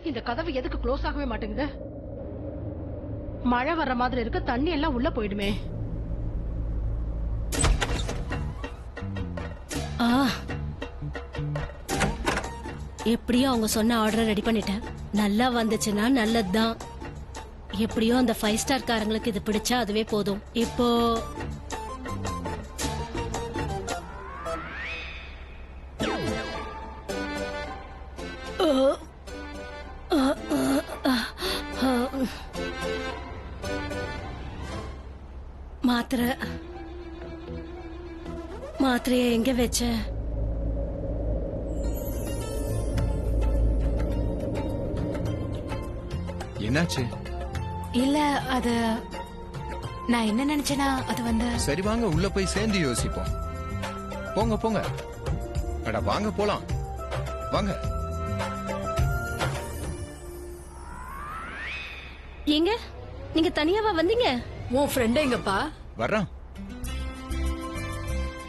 இந்த கதவு எதுக்கு க்ளோஸ் ஆகவே மாட்டேங்குது? மழை வர்ற மாதிரி இருக்கு, தண்ணி எல்லாம் உள்ள போயிடுமே. எப்படியோ அவங்க சொன்ன ஆர்டரை ரெடி பண்ணிட்டேன். நல்லா வந்துச்சுன்னா நல்லதுதான். எப்படியோ அந்த 5 ஸ்டார் காரங்களுக்கு இது பிடிச்சா அதுவே போதும். இப்போ மாத்திரைய எங்க வச்ச? என்னாச்சு? இல்ல அது நான் என்ன நினைச்சேனா அது வந்து. சரி வாங்க உள்ள போய் சேர்ந்து யோசிப்போம். போங்க போங்க. அட வாங்க போலாம். வாங்க. எங்க நீங்க தனியாவா வந்தீங்க? உன் ஃப்ரெண்ட் எங்கப்பா? வர்றான்.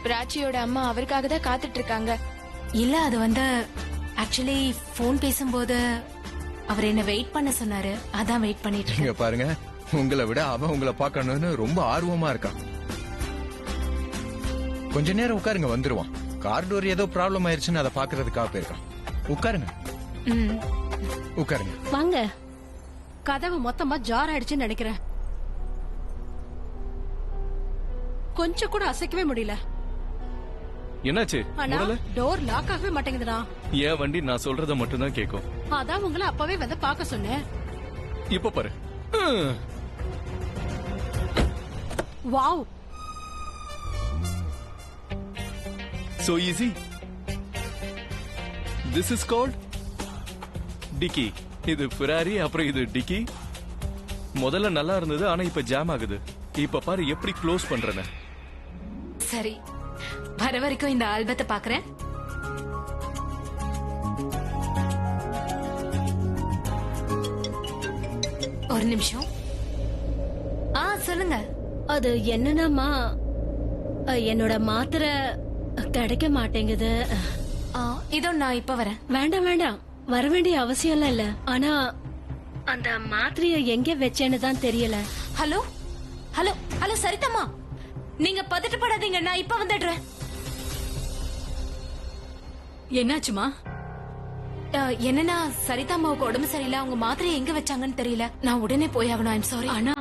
பிராச்சியோட அம்மா அவருக்காக தான் காத்துட்டு இருக்காங்க. இல்ல அது வந்து ஆக்சுவலி போன் பேசும்போது அவர் என்ன வெயிட் பண்ண சொன்னாரு. அதான் வெயிட் பண்ணிட்டு இங்க இருக்கேன். பாருங்க, உங்களை விட அவன் உங்களை பார்க்கணும்னு ரொம்ப ஆர்வமா இருக்கான். கொஞ்ச நேரம் உட்காருங்க, வந்துருவான். கார் டோர் ஏதோ ப்ராப்ளம் ஆயிருச்சுன்னு அதை பாக்குறதுக்காக போயிருக்கான். உட்காருங்க. உட்காருங்க. வாங்க. கதவு மொத்தமா ஜார் ஆயிடுச்சுன்னு நினைக்கிறேன். கொஞ்சம் கூட அசைக்கவே முடியல. என்னாச்சு? ஆனா டோர் லாக் ஆகவே மாட்டேங்குதுடா. ஏன் வண்டி நான் சொல்றத மட்டும் தான் கேக்கும். அதான் உங்களை அப்பவே வந்து பார்க்க சொன்னேன். இப்ப பாரு. Wow, So easy. This is called டிக்கி. இது ஃபெராரி, அப்புறம் இது டிக்கி. முதல்ல நல்லா இருந்தது, ஆனா இப்ப ஜாம் ஆகுது. இப்ப பாரு எப்படி க்ளோஸ் பண்றேன்னு. சரி, வர வரைக்கும் இந்த ஆல்பத்தை பாக்குறேன். ஒரு நிமிஷம். சொல்லுங்க. அது என்னன்னாமா, என்னோட மாத்திரை கிடைக்க மாட்டேங்குது. இதோ நான் இப்ப வரேன். வேண்டாம் வேண்டாம், வர வேண்டிய அவசியம் எல்லாம் இல்ல. ஆனா அந்த மாத்திரைய எங்க வச்சேன்னு தான் தெரியல. ஹலோ ஹலோ ஹலோ சரிதம்மா, நீங்க பதட்டப்படாதீங்க, நான் இப்ப வந்துடுறேன். என்னாச்சுமா? என்னன்னா சரிதாம்மாவுக்கு உடம்பு சரியில்லை. அவங்க மாத்திரையை எங்க வச்சாங்கன்னு தெரியல. நான் உடனே போயாகணும். I'm sorry. ஆனா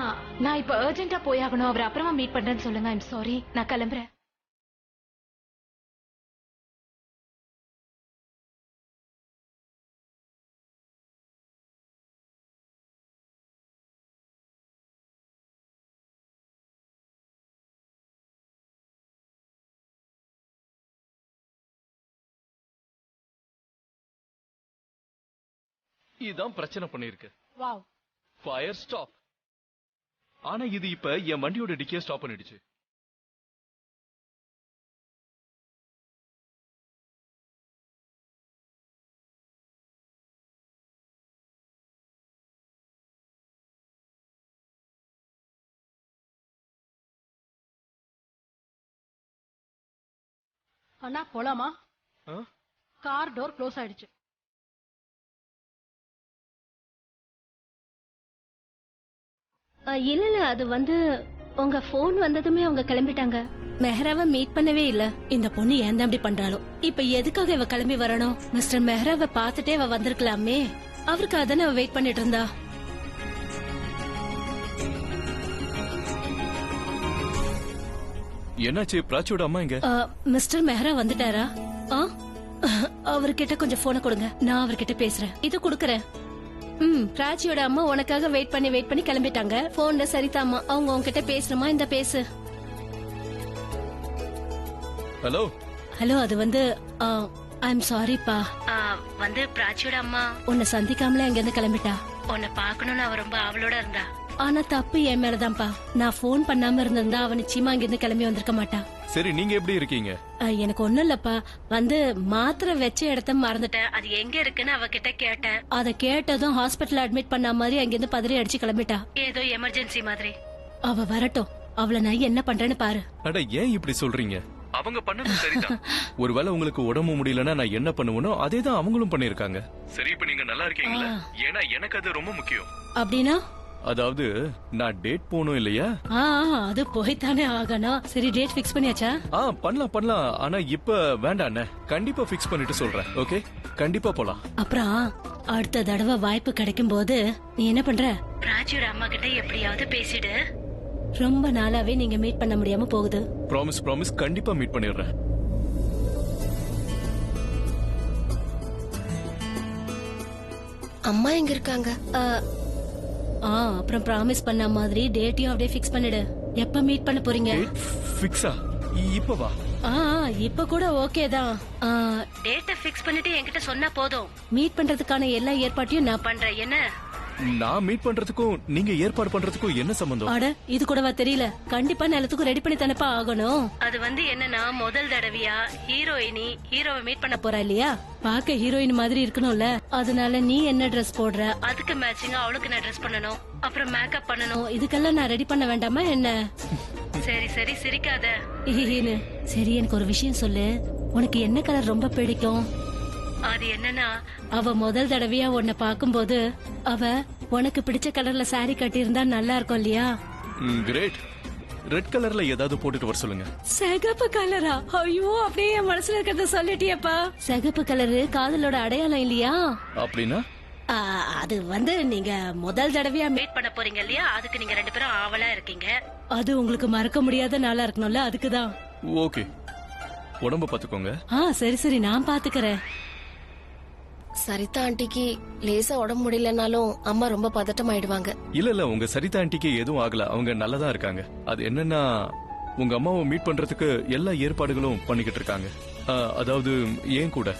நான் இப்ப அர்ஜென்ட்டா போயாகணும். அவர் அப்புறமா மீட் பண்றேன்னு சொல்லுங்க. ஐம் சாரி, நான் கிளம்புறேன். இதான் பிரச்சனை பண்ணிருக்கு. Wow, fire stop. ஆனா இது இப்ப என் வண்டியோட டிக்கிய ஸ்டாப் பண்ணிடுச்சு. அண்ணா போலாமா? ஆ? கார் டோர் க்ளோஸ் ஆயிடுச்சு. இல்ல, அது வந்து உங்க போன் வந்ததுமே அவங்க கிளம்பிட்டாங்க. மெஹராவை மீட் பண்ணவே இல்ல. இந்த பொண்ணு ஏன் தான் அப்படி பண்றாளோ? இப்ப எதுக்காக இவ கிளம்பி வரணும்? மிஸ்டர் மெஹராவை பார்த்துட்டே அவ வந்திருக்கலாமே. அவருக்காக தானே அவ வெயிட் பண்ணிட்டு இருந்தா. என்னாச்சு? பிராச்சியோட அம்மா எங்க? மிஸ்டர் மெஹரா வந்துட்டாரா? அவர்கிட்ட கொஞ்சம் போனை கொடுங்க, நான் அவர்கிட்ட பேசுறேன். இது கொடுக்கறேன். பிராச்சியோட அம்மா உனக்காக வெயிட் பண்ணி கிளம்பிட்டாங்க. போன்ல சரிதாமா, அவங்க உன்கிட்ட பேசுறமா? இந்த பேசு. ஹலோ ஹலோ, அது வந்து ஐம் சாரிப்பா. வந்து பிராச்சியோட அம்மா உன்னை சந்திக்காமல எங்க இருந்து கிளம்பிட்டா. உன்னை பாக்கணும்னு அவ ரொம்ப ஆவலோட இருந்தா. ஆனா தப்பு என் மேலதான்ப்பா. நான் போன் பண்ணாம இருந்திருந்தா அவ நிச்சயமா அங்க இருந்து கிளம்பி வந்திருக்க மாட்டா. சரி, நீங்க எப்படி இருக்கீங்க? எனக்கு ஒண்ணும் இல்லப்பா. வந்து மாத்திரை வச்ச இடத்த மறந்துட்டேன். அது எங்க இருக்குன்னு அவகிட்ட கேட்டேன். அத கேட்டதும் ஹாஸ்பிட்டல் அட்மிட் பண்ண மாதிரி அங்கிருந்து பதறி அடிச்சு கிளம்பிட்டா. ஏதோ எமர்ஜென்சி மாதிரி. அவ வரட்டும், அவளை நான் என்ன பண்றேன்னு பாரு. அட ஏன் இப்படி சொல்றீங்க? அவ அவங்க பண்ணது சரிதான். ஒருவேளை உங்களுக்கு உடம்பு முடியலன்னா நான் என்ன பண்ணுவேனோ அதே தான் அவங்களும் பண்ணிருக்காங்க. சரி, இப்ப நீங்க நல்லா இருக்கீங்களா? ஏன்னா எனக்கு அது ரொம்ப முக்கியம். அப்படின்னா அதாவது நான் டேட் போகணும் இல்லையா? ஆ, அது போய்த்தானே ஆகணும். சரி, டேட் ஃபிக்ஸ் பண்ணியாச்சா? பண்ணலாம். ஆனா இப்ப வேண்டாம். கண்டிப்பா ஃபிக்ஸ் பண்ணிட்டு சொல்றேன். ஓகே, கண்டிப்பா போலாம். அப்புறம் அடுத்த தடவை வாய்ப்பு கிடைக்கும் போது நீ என்ன பண்ற? ராஜியோட அம்மா கிட்ட எப்படியாவது பேசிடு. ரொம்ப நாளாவே நீங்க மீட் பண்ண முடியாம போகுது. ப்ராமிஸ் கண்டிப்பா மீட் பண்ணிடுறேன். அம்மா எங்க இருக்காங்க? அப்புறம் ப்ராமிஸ் பண்ண மாதிரி டேட்டையும் அப்படியே ஃபிக்ஸ் பண்ணிடு. எப்ப மீட் பண்ண போறீங்க? ஃபிக்ஸா? இப்ப வா. இப்ப கூட ஓகே தான். டேட்டை ஃபிக்ஸ் பண்ணிட்டு என்கிட்ட சொன்னா போதும். மீட் பண்றதுக்கான எல்லா ஏற்பாட்டையும் நான் பண்றேன். என்ன? நான் மீட் பண்றதுக்கும் நீங்க ஏற்பாடு பண்றதுக்கும் என்ன சம்பந்தம்? அட, இது கூடவா தெரியல? கண்டிப்பா நிலத்துக்கும் ரெடி பண்ணி தானப்பா ஆகணும். அது வந்து என்னன்னா, முதல் தடவையா ஹீரோவை மீட் பண்ண போறா இல்லையா? பாக்க ஹீரோயின் மாதிரி இருக்கணும்ல. அதனால நீ என்ன ட்ரெஸ் போடுற, அதுக்கு மேட்சிங்கா அவளுக்கு நான் ட்ரெஸ் பண்ணணும். அப்புறம் மேக்கப் பண்ணணும். இதுக்கெல்லாம் நான் ரெடி பண்ண வேண்டாமா என்ன? சரி சிரிக்காத. சரி, எனக்கு ஒரு விஷயம் சொல்லு. உனக்கு என்ன கலர் ரொம்ப பிடிக்கும்? அது என்னன்னா, அவ முதல் தடவையா உன்னை பாக்கும்போது அவ உனக்கு பிடிச்ச கலர்ல சாரி கட்டி இருந்தா நல்லா இருக்கும் இல்லையா? கிரேட். ரெட் கலர்ல ஏதாவது போட்டுட்டு வர சொல்லுங்க. சிகப்பு கலரா? ஐயோ, அப்படியே என் மனசுல இருக்கிறத சொல்லிட்டியப்பா. சிகப்பு கலரு காதலோட அடையாளம் இல்லையா? அப்படின்னா அது வந்து நீங்க முதல் தடவையா மீட் பண்ண போறீங்க இல்லையா? அதுக்கு நீங்க ரெண்டு பேரும் ஆவலா இருக்கீங்க. அது உங்களுக்கு மறக்க முடியாத நாளா இருக்கணும்ல, அதுக்குதான். ஓகே, உடம்ப பாத்துக்கோங்க. சரி, நான் பாத்துக்கறேன். சரிதா ஆண்டிக்கு லேசா உடம்பு முடியலனாலும் அம்மா ரொம்ப பதட்டம் ஆயிடுவாங்க. இல்ல, உங்க சரிதா ஆண்டிக்கு எதுவும் ஆகல. அவங்க நல்லதா இருக்காங்க. அது என்னன்னா, உங்க அம்மாவை மீட் பண்றதுக்கு எல்லா ஏற்பாடுகளும் பண்ணிக்கிட்டு இருக்காங்க. அதாவது ஏன் கூட.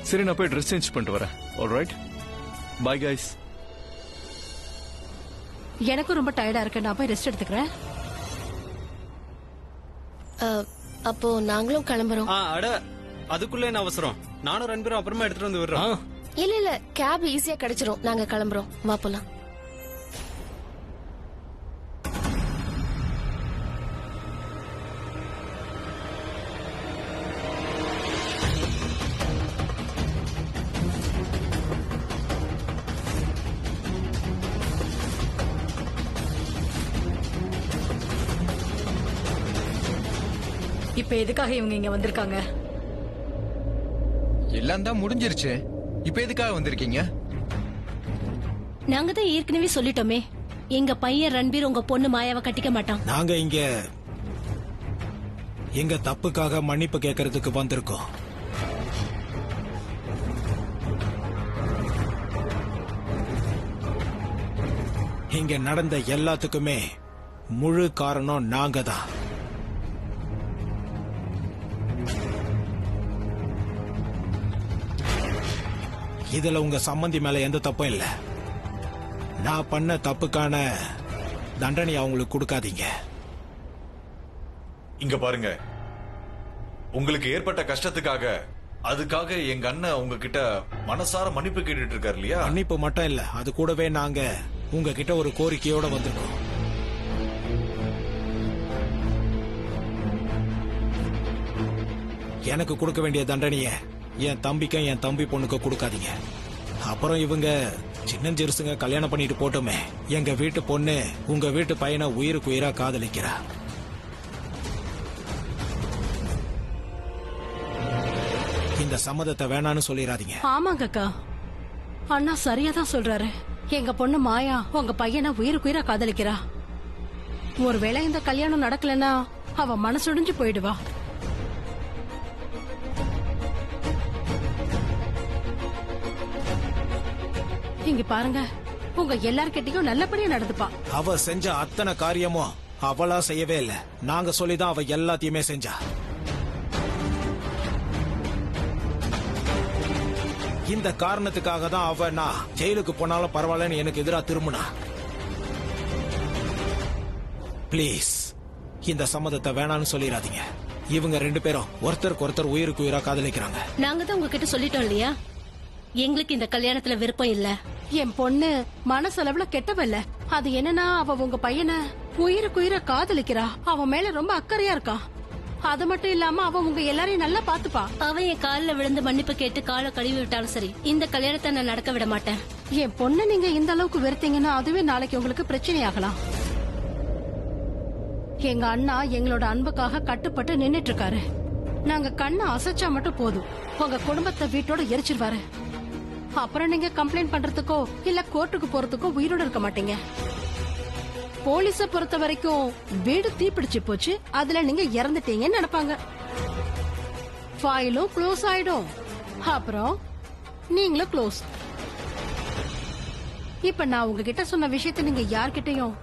சரி, நான் போய் ட்ரெஸ் சேஞ்ச் பண்ணிட்டு வரேன். Alright, bye guys. எனக்கும் ரொம்ப டயர்டா இருக்கு. நான் போய் ரெஸ்ட் எடுத்துக்கிறேன். அப்போ நாங்களும் கிளம்புறோம். அட, அதுக்குள்ள என்ன அவசரம்? நானும் ரன்பீரும் அப்புறமா எடுத்துட்டு வந்து விடுறோம். இல்ல, கேப் ஈஸியா கிடைச்சிரும். நாங்க கிளம்புறோம். வா போலாம். இப்ப எதுக்காக இவங்க இங்க வந்திருக்காங்க? எல்லாம் தான் முடிஞ்சிருச்சு. இப்ப எதுக்காக வந்திருக்கீங்க? நாங்க தான் ஏற்கனவே சொல்லிட்டோமே, எங்க பையன் ரன்பீர் உங்க பொண்ணு மாயாவை கட்டிக்க மாட்டான். நாங்க இங்க எங்க தப்புக்காக மன்னிப்பு கேட்கறதுக்கு வந்திருக்கோம். இங்க நடந்த எல்லாத்துக்குமே முழு காரணம் நாங்க தான். இதுல உங்க சம்மந்தி மேல எந்த தப்பும் இல்ல. நான் பண்ண தப்புக்கான தண்டனை அவங்களுக்கு கொடுக்காதீங்க. இங்க பாருங்க, உங்களுக்கு ஏற்பட்ட கஷ்டத்துக்காக அதுக்காக எங்க அண்ணன் உங்ககிட்ட மனசார மன்னிப்பு கேட்டுட்டு இருக்காரு இல்லையா? மன்னிப்பு மட்டும் இல்ல, அது கூடவே நாங்க உங்ககிட்ட ஒரு கோரிக்கையோட வந்திருக்கோம். எனக்கு கொடுக்க வேண்டிய தண்டனைய என் தம்பிக்கும் என் தம்பி பொண்ணுக்கு கொடுக்காதீங்க. அப்புறம் இவங்க சின்னஞ்சிறுசுங்க கல்யாணம் பண்ணிட்டு போட்டோமே, எங்க வீட்டு பொண்ணு உங்க வீட்டு பையனை உயிருக்கு உயிரா காதலிக்கிறா. இந்த சம்மதத்தை வேணான்னு சொல்லிடாதீங்க. ஆமாங்க அக்கா, அண்ணா சரியா தான் சொல்றாரு. எங்க பொண்ணு மாயா உங்க பையனை உயிருக்கு உயிரா காதலிக்கிறா. ஒருவேளை இந்த கல்யாணம் நடக்கலன்னா அவ மனசுடைஞ்சு போயிடுவா. இங்க பாருங்க, உங்க எல்லார்கிட்டயும் நல்லபடியா நடந்துப்பா. அவ செஞ்ச அத்தனை காரியமும் அவளா செய்யவே இல்ல, நாங்க சொல்லிதான் அவ எல்லாத்தையுமே செஞ்சா. இந்த காரணத்துக்காக தான் அவ நான் ஜெயிலுக்கு போனாலும் பரவாயில்லன்னு எனக்கு எதிரா திரும்பினா. பிளீஸ், இந்த சம்மதத்தை வேணான்னு சொல்லிடாதீங்க. இவங்க ரெண்டு பேரும் ஒருத்தருக்கு ஒருத்தர் உயிருக்கு உயிரா காதலிக்கிறாங்க. நாங்க தான் உங்ககிட்ட சொல்லிட்டோம் இல்லையா? எங்களுக்கு இந்த கல்யாணத்துல விருப்பம் இல்ல. என் பொண்ணு மனசளவுல கெட்டவல்ல. அது என்னன்னா அவ உங்க பையனை உயிர காதலிக்கிறா. அவன் மேல ரொம்ப அக்கறையா இருக்கா. அது மட்டும் இல்லாம அவ உங்க எல்லாரையும் நல்லா பாத்துப்பா. அவன் என் காலில் விழுந்து மன்னிப்பு கேட்டு காலை கழுவி விட்டாலும் சரி, இந்த கல்யாணத்தை நான் நடக்க விட மாட்டேன். என் பொண்ணை நீங்க இந்த அளவுக்கு வெறுத்தீங்கன்னா அதுவே நாளைக்கு உங்களுக்கு பிரச்சனை ஆகலாம். எங்க அண்ணா எங்களோட அன்புக்காக கட்டுப்பட்டு நின்னுட்டு இருக்காரு. நாங்க கண்ணை அசைச்சா மட்டும் போதும் உங்க குடும்பத்தை வீட்டோட எரிச்சிருவாரு. அப்புறம் நீங்க கம்ப்ளைண்ட் பண்றதுக்கோ இல்ல கோர்ட்டுக்கு போறதுக்கோ உயிரோட இருக்க மாட்டீங்க. போலீஸ பொறுத்த வரைக்கும் வீடு தீப்பிடிச்சு போச்சு, அதுல நீங்க இறந்துட்டீங்கன்னு நினைப்பாங்க. ஃபைலும் க்ளோஸ் ஆயிடும். அப்புறம் நீங்களும் க்ளோஸ். இப்ப நான் உங்ககிட்ட சொன்ன விஷயத்த நீங்க யார்கிட்டயும்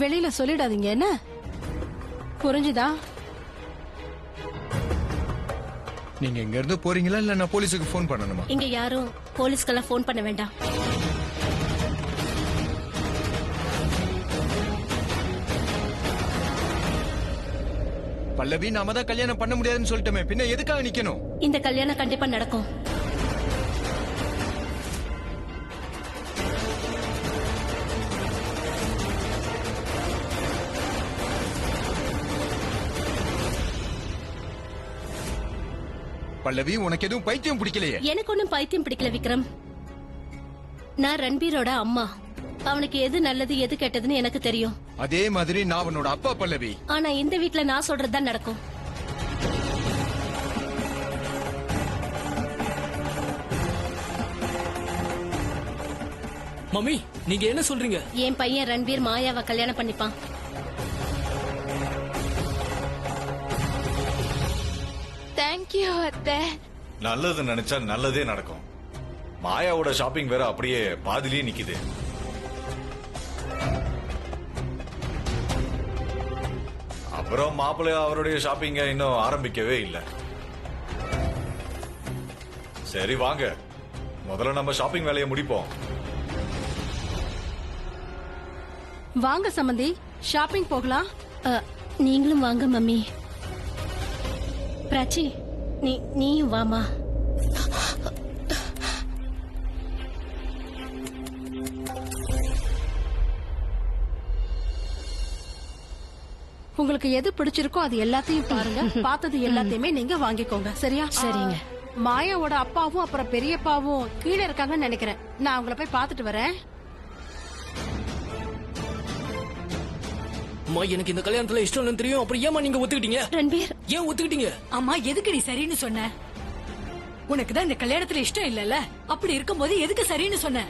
வெளியில சொல்லிடாதீங்க. என்ன புரிஞ்சுதா? நீங்க இங்க இருந்து போறீங்களா இல்ல நான் போலீஸுக்கு போன் பண்ணணுமா? இங்க யாரும் போலீஸ்க்கெல்லாம் போன் பண்ண வேண்டாம். பல்லவி, நாம தான் கல்யாணம் பண்ண முடியாதுன்னு சொல்லிட்டோமே, பின்ன எதுக்காக நிக்கணும்? இந்த கல்யாணம் கண்டிப்பா நடக்கும். பல்லவி, உனக்கு எதுவும் பைத்தியம் பிடிக்கலையே? எனக்கு ஒன்னும் பைத்தியம் பிடிக்கல விக்ரம். நான் ரன்பீரோட அம்மா. அவனுக்கு எது நல்லது எது கெட்டதுன்னு எனக்கு தெரியும். அதே மாதிரி நான் அவனோட அப்பா பல்லவி. ஆனா இந்த வீட்ல நான் சொல்றதுதான் நடக்கும். மம்மி, நீங்க என்ன சொல்றீங்க? என் பையன் ரன்பீர் மாயாவை கல்யாணம் பண்ணிப்பான். தேங்க்யூ அத்தை. நல்லது நினைச்சா நல்லதே நடக்கும். மாயாவோட ஷாப்பிங் வேற அப்படியே பாதிலேயே நிக்குது. அப்புறம் மாப்பிள்ளை அவருடைய ஷாப்பிங்க இன்னும் ஆரம்பிக்கவே இல்லை. சரி வாங்க, முதல்ல நம்ம ஷாப்பிங் வேலையை முடிப்போம். வாங்க சம்பந்தி, ஷாப்பிங் போகலாம். நீங்களும் வாங்க மம்மி. பிராச்சி, நீயும் வாமா. உங்களுக்கு எது பிடிச்சிருக்கோ அது எல்லாத்தையும் பாருங்க. பார்த்தது எல்லாத்தையுமே நீங்க வாங்கிக்கோங்க. சரியா? சரிங்க. மாயாவோட அப்பாவும் அப்புறம் பெரியப்பாவும் கீழே இருக்காங்கன்னு நினைக்கிறேன். நான் அவங்கள போய் பார்த்துட்டு வரேன். அம்மா, எனக்கு இந்த கல்யாணத்துல இஷ்டம் இல்லைன்னு தெரியும். அப்புறம் ஏமா நீங்க ஒத்துக்கிட்டீங்க? ரன்பீர், ஏன் ஒத்துக்கிட்டீங்க? அம்மா, எதுக்கு நீ சரின்னு சொன்ன? உனக்கு தான் இந்த கல்யாணத்துல இஷ்டம் இல்லல்ல? அப்படி இருக்கும்போது எதுக்கு சரின்னு சொன்ன?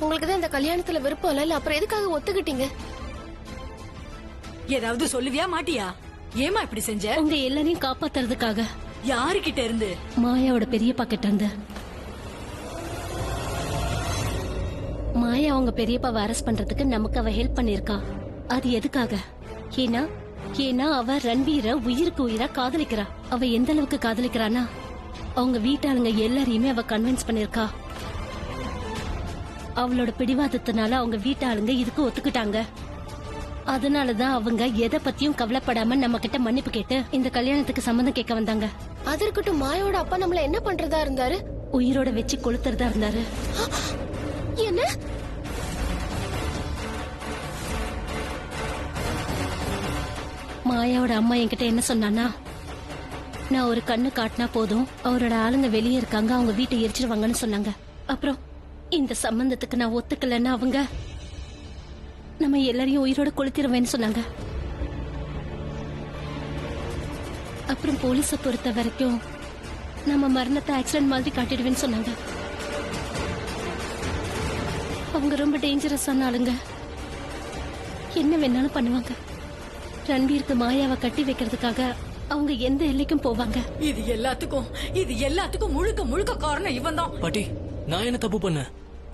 உங்களுக்கு தான் இந்த கல்யாணத்துல விருப்பம் இல்ல, அப்புறம் எதுக்காக ஒத்துக்கிட்டீங்க? ஏதாவது சொல்லுவியா மாட்டியா? ஏமா இப்படி செஞ்ச? உங்க எல்லாரையும் காப்பாத்துறதுக்காக. யாருகிட்ட இருந்து? மாயாவோட பெரியப்பா கிட்ட இருந்து. மாயா அவங்க பெரியப்பாவை அரெஸ்ட் பண்றதுக்கு நமக்கு அவ ஹெல்ப் பண்ணிருக்கா. அது எதுக்காக? ஏன்னா அவ ரன்பீரை உயிருக்கு உயிரா காதலிக்கிறா. அவ எந்த அளவுக்கு காதலிக்கிறானா, அவங்க வீட்டாளுங்க எல்லாரையுமே அவ கன்வின்ஸ் பண்ணிருக்கா. அவளோட பிடிவாதத்தினால அவங்க வீட்டாளுங்க இதுக்கு ஒத்துக்கிட்டாங்க. அதனாலதான் அவங்க எதை பத்தியும் கவலைப்படாம நம்ம கிட்ட மன்னிப்பு கேட்டு இந்த கல்யாணத்துக்கு சம்மதம் கேட்க வந்தாங்க. அது இருக்கட்டும், மாயோட அப்பா நம்மள என்ன பண்றதா இருந்தாரு? உயிரோட வச்சு கொளுத்துறதா இருந்தாரு. என்ன? மாயாவோட அம்மா என்கிட்ட என்ன சொன்னானா, நான் ஒரு கண்ணு காட்டினா போதும் அவரோட ஆளுங்க வெளியே இருக்காங்க, அவங்க வீட்டை எரிச்சிருவாங்கன்னு சொன்னாங்க. அப்புறம் இந்த சம்பந்தத்துக்கு நான் ஒத்துக்கலன்னா அவங்க நம்ம எல்லாரையும் உயிரோட கொளுத்திடுவேன்னு சொன்னாங்க. அப்புறம் போலீஸை பொறுத்த வரைக்கும் நம்ம மரணத்தை ஆக்சிடென்ட் மாதிரி காட்டிடுவேன்னு சொன்னாங்க. அவங்க ரொம்ப டேஞ்சரஸான ஆளுங்க, என்ன வேணாலும் பண்ணுவாங்க. ரன்பீருக்கு மாயாவை கட்டி வைக்கிறதுக்காக அவங்க எந்த எல்லைக்கும் போவாங்க. இது எல்லாத்துக்கும் முழுக்க காரணம் இவன் தான். பாட்டி, நான் என்ன தப்பு பண்ண?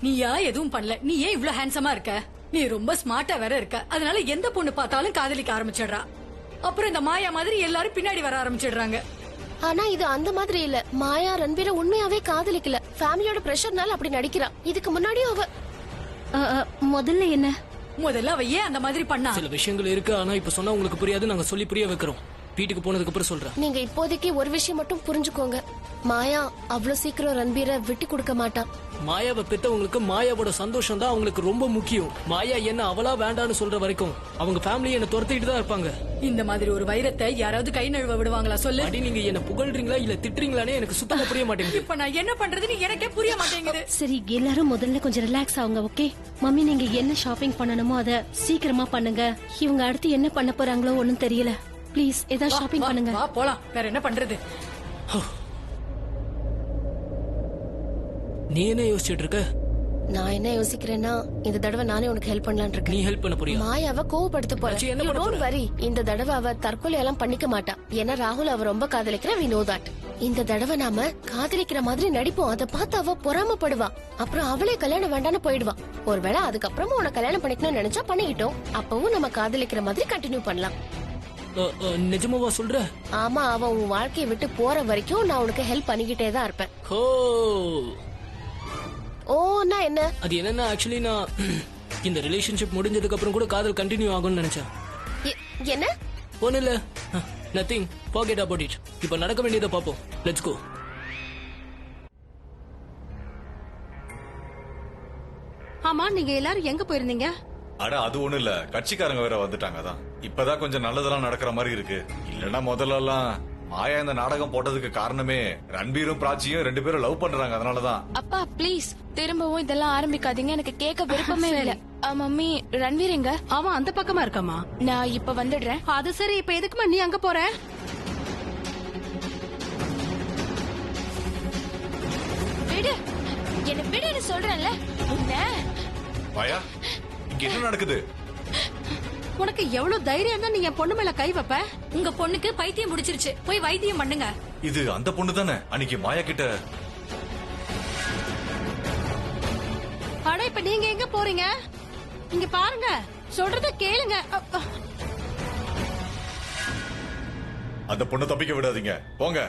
நீயா எதுவும் பண்ணல. நீ ஏன் இவ்ளோ ஹேண்ட்ஸமா இருக்க? நீ ரொம்ப ஸ்மார்ட்டா வேற இருக்க. அதனால எந்த பொண்ணு பார்த்தாலும் காதலிக்க ஆரம்பிச்சிடுறா. அப்புறம் இந்த மாயா மாதிரி எல்லாரும் பின்னாடி வர ஆரம்பிச்சிடுறாங்க. ஆனா இது அந்த மாதிரி இல்ல. மாயா ரன்பீரை உண்மையாவே காதலிக்கல, ஃபேமிலியோட பிரஷர்னால அப்படி நடிக்கிறா. இதுக்கு முன்னாடி அவ முதல்ல என்ன? முதல்ல அவ ஏன் அந்த மாதிரி பண்ணா? சில விஷயங்கள் இருக்கு, ஆனா இப்ப சொன்னா உங்களுக்கு புரியாது. நாங்க சொல்லி புரிய வைக்கிறோம். வீட்டுக்கு போனதுக்கு அப்புறம் சொல்றேன். நீங்க இப்போதைக்கு ஒரு விஷயம் மட்டும் புரிஞ்சுக்கோங்க. மாயா அவ்வளவு சீக்கிரம் ரன்பீரை விட்டு கொடுக்க மாட்டான். மாயாவை பெத்தவங்களுக்கு மாயாவோட சந்தோஷம் தான் அவங்களுக்கு ரொம்ப முக்கியம். மாயா என்ன அவளா வேண்டான்னு சொல்ற வரைக்கும் அவங்க ஃபேமிலி என்ன துரத்திட்டு தான் இருப்பாங்க. இந்த மாதிரி ஒரு வைரத்தை யாராவது கை நழுவ விடுவாங்களா சொல்லு? அடி நீங்க என்ன புகழ்றீங்களா இல்ல திட்டுறீங்களானே எனக்கு சுத்தமா புரிய மாட்டேங்குது. இப்ப நான் என்ன பண்றதுன்னு எனக்கே புரிய மாட்டேங்குது. சரி எல்லாரும் முதல்ல கொஞ்சம் ரிலாக்ஸ் ஆகுங்க. ஓகே மம்மி, நீங்க என்ன ஷாப்பிங் பண்ணணுமோ அத சீக்கிரமா பண்ணுங்க. இவங்க அடுத்து என்ன பண்ண போறாங்களோ ஒண்ணும் தெரியல. ப்ளீஸ் ஏதாவது ஷாப்பிங் பண்ணுங்க. வா போலாம். வேற என்ன பண்றது? நீ என்ன யோசிச்சுட்டு இருக்க? நான் என்ன யோசிக்கிறேன்னா இந்த தடவை நானே உனக்கு ஹெல்ப் பண்ணலாம்னு இருக்கேன். நீ ஹெல்ப் பண்ண போறியா? மாயாவை கோவப்படுத்த மச்சி, என்ன பண்ண போறேன். போற? வரி இந்த தடவை அவ தற்கொலை எல்லாம் பண்ணிக்க மாட்டா. ஏன்னா ராகுல் அவ ரொம்ப காதலிக்கிற we know that. இந்த தடவை நாம காதலிக்கிற மாதிரி நடிப்போம். அதை பார்த்து அவ பொறாமப்படுவா. அப்புறம் அவளே கல்யாணம் வேண்டான்னு போயிடுவா. ஒருவேளை அதுக்கப்புறமும் உன கல்யாணம் பண்ணிக்கணும்னு நினைச்சா பண்ணிக்கிட்டோம். அப்பவும் நம்ம காதலிக்கிற மாதிரி கண்டினியூ பண்ணலாம். நிஜமாவா சொல்ற? ஆமா, அவ உன் வாழ்க்கையை விட்டு போற வரைக்கும் நான் உனக்கு ஹெல்ப் பண்ணிக்கிட்டே தான் இருப்பேன். ஓன்னா என்ன? அது என்னன்னா ஆக்சுவலி நான் இந்த ரிலேஷன்ஷிப் முடிஞ்சதுக்கு அப்புறம் கூட காதல் கண்டினியூ ஆகும்னு நினைச்சேன். என்ன? ஒண்ணு இல்ல, நத்திங், forget about it. இப்ப நடக்க வேண்டியதை பாப்போம். Let's go. ஆமா, நீங்க எல்லாரும் எங்க போயிருந்தீங்க? அட அது ஒண்ணு இல்ல, கட்சிக்காரங்க வேற வந்துட்டாங்க. தான் இப்பதான் கொஞ்சம் நல்லதெல்லாம் நடக்கிற மாதிரி இருக்கு. இல்லன்னா முதல்ல எல்லாம் மாயா இந்த நாடகம் போட்டதுக்கு காரணமே ரன்பீரும் பிராச்சியும் 2 பேரும் லவ் பண்றாங்க. அதனாலதான். அப்பா ப்ளீஸ் திரும்பவும் இதெல்லாம் ஆரம்பிக்காதீங்க. எனக்கு கேட்க விருப்பமே இல்ல. மம்மி, ரன்வீர் எங்க? அவன் அந்த பக்கமா இருக்காமா. நான் இப்ப வந்துடுறேன். அது சரி, இப்ப எதுக்குமா நீ அங்க போற? விடு, என்ன விடுன்னு சொல்றேன்ல. மாயா, இங்க என்ன நடக்குது? உனக்கு எவ்வளவு தைரியம் தான் நீ என் பொண்ணு மேல கை வைப்ப? உங்க பொண்ணுக்கு பைத்தியம் முடிச்சிருச்சு, போய் வைத்தியம் பண்ணுங்க. இது அந்த பொண்ணு தானே அன்னைக்கு மாயா கிட்ட. அட இப்ப நீங்க எங்க போறீங்க? இங்க பாருங்க, சொல்றத கேளுங்க. அந்த பொண்ணை தப்பிக்க விடாதீங்க, போங்க.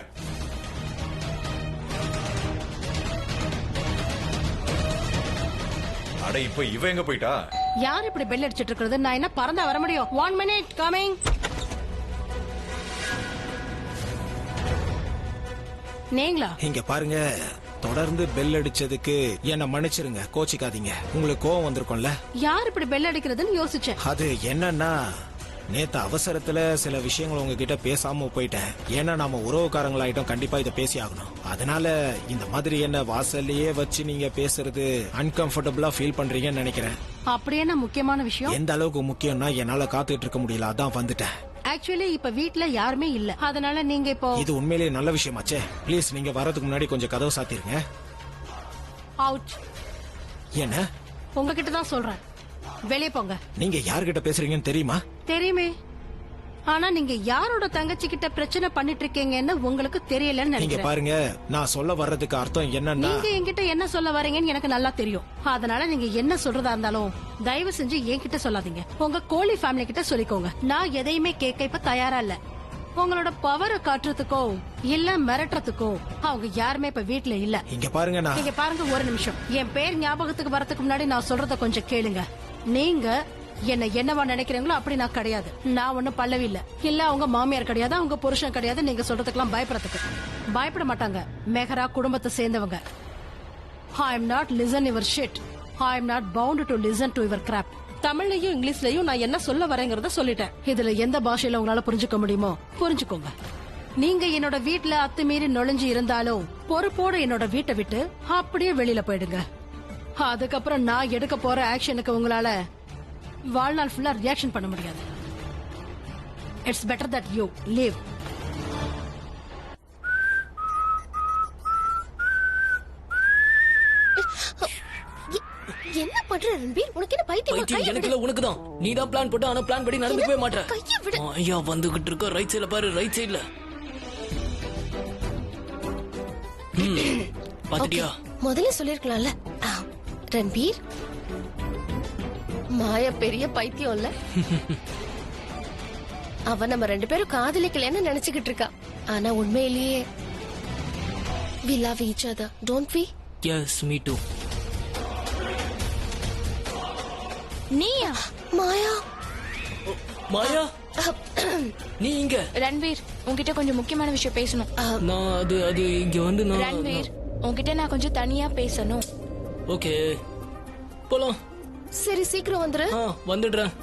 அட இப்ப இவ எங்க போயிட்டா? யார் இப்படி பெல் அடிச்சிட்டு இருக்கிறது? நான் என்ன பறந்தா வர முடியும்? 1 minute கமிங். நீங்களா? இங்க பாருங்க, தொடர்ந்து பெல் அடிச்சதுக்கு என்ன மன்னிச்சிருங்க, கோச்சிக்காதீங்க. உங்களுக்கு கோவம் வந்திருக்கும்ல. யார் இப்படி பெல் அடிக்கிறதுன்னு யோசிச்சேன். அது என்னன்னா, நேத்து அவசரத்துல சில விஷயங்கள் உங்ககிட்ட பேசாம போயிட்டேன். ஏன்னா நாம உறவுக்காரங்களாயிட்டோம், கண்டிப்பா இதை பேசி ஆகணும். அதனால இந்த மாதிரி என்ன வாசல்லையே வச்சு நீங்க பேசுறது அன்கம்ஃபர்டபுளா ஃபீல் பண்றீங்கன்னு நினைக்கிறேன். அப்படி என்ன முக்கியமான விஷயம்? எந்த அளவுக்கு முக்கியம்னா என்னால காத்துட்டு இருக்க முடியல, அதான் வந்துட்டேன். ஆக்சுவலி இப்ப வீட்ல யாருமே இல்ல, அதனால நீங்க இப்போ. இது உண்மையிலேயே நல்ல விஷயமாச்சே. ப்ளீஸ் நீங்க வரதுக்கு முன்னாடி கொஞ்சம் கதவு சாத்திருங்க. அவுட். என்ன? உங்ககிட்ட தான் சொல்றேன், வெளியே போங்க. நீங்க யார்கிட்ட பேசுறீங்கன்னு தெரியுமா? தெரியுமே, ஆனா நீங்க யாரோட தங்கச்சி கிட்ட பிரச்சனை பண்ணிட்டு இருக்கீங்கன்னு உங்களுக்கு தெரியலன்னு நீங்க நினைக்கிறேன். பாருங்க, நான் சொல்ல வர்றதுக்கு அர்த்தம் என்னன்னா, நீங்க என்கிட்ட என்ன சொல்ல வரீங்கன்னு எனக்கு நல்லா தெரியும். அதனால நீங்க என்ன சொல்றதா இருந்தாலும் தயவு செஞ்சு என்கிட்ட சொல்லாதீங்க. உங்க கோழி ஃபேமிலி கிட்ட சொல்லிக்கோங்க. நான் எதையுமே கேட்க இப்ப தயாரா இல்ல. உங்களோட பவரை காட்டுறதுக்கோ இல்ல மிரட்டுறதுக்கோ அவங்க யாருமே இப்ப வீட்டுல இல்ல. இங்க பாருங்க, நீங்க பாருங்க, ஒரு நிமிஷம். என் பேர் ஞாபகத்துக்கு வரதுக்கு முன்னாடி நான் சொல்றத கொஞ்சம் கேளுங்க. நீங்க என்ன என்னவா நினைக்கிறீங்களோ அப்படி நான் கிடையாது. நான் ஒண்ணும் பல்லவி இல்ல. இல்ல அவங்க மாமியார் கிடையாது, அவங்க புருஷன் கிடையாது. நீங்க சொல்றதுக்கெல்லாம் பயப்படுறதுக்கு பயப்பட மாட்டாங்க. மெஹரா குடும்பத்தை சேர்ந்தவங்க. I am not listen your shit. I am not bound to listen to your crap. தமிழ்லயும் இங்கிலீஷ்லயும் நான் என்ன சொல்ல வரேங்கிறத சொல்லிட்டேன். இதுல எந்த பாஷையில உங்களால புரிஞ்சுக்க முடியுமோ புரிஞ்சுக்கோங்க. நீங்க என்னோட வீட்டுல அத்துமீறி நுழைஞ்சு இருந்தாலும் பொறுப்போட என்னோட வீட்டை விட்டு அப்படியே வெளியில போயிடுங்க. அதுக்கப்புறம் நான் எடுக்க போற ஆக்ஷனுக்கு உங்களால வாழ்நாள் ஃபுல்லா ரியாக்ஷன் பண்ண முடியாது. It's better that you leave. என்ன பண்ற ரன்பீர்? உனக்கு என்ன பைத்தியம்? எனக்கு இல்ல, உனக்கு தான். நீ தான் பிளான் போட்டு ஆனா பிளான் படி நடந்துக்கவே மாட்டற. ஐயா வந்துகிட்டு இருக்க. ரைட் சைடுல பாரு, ரைட் சைடுல. பாத்துட்டியா? முதல்ல சொல்லிருக்கலாம்ல. ரன்பீர், மாயா பெரிய பைத்தியம் இல்ல. அவ நம்ம 2 பேரும் காதலிக்கலன்னு நினைச்சுக்கிட்டு இருக்கா. ஆனா உண்மையிலேயே we love each other, don't we? Yes, me too. நீயா? மாயா. மாயா நீ இங்க ரன்வீர் உன்கிட்ட கொஞ்சம் முக்கியமான விஷயம் பேசணும். நான் அது இங்க வந்து நான் ரன்வீர் உன்கிட்ட நான் கொஞ்சம் தனியா பேசணும். ஓகே போலாம். சரி சீக்கிரம் வந்துரு. வந்துடுறேன்.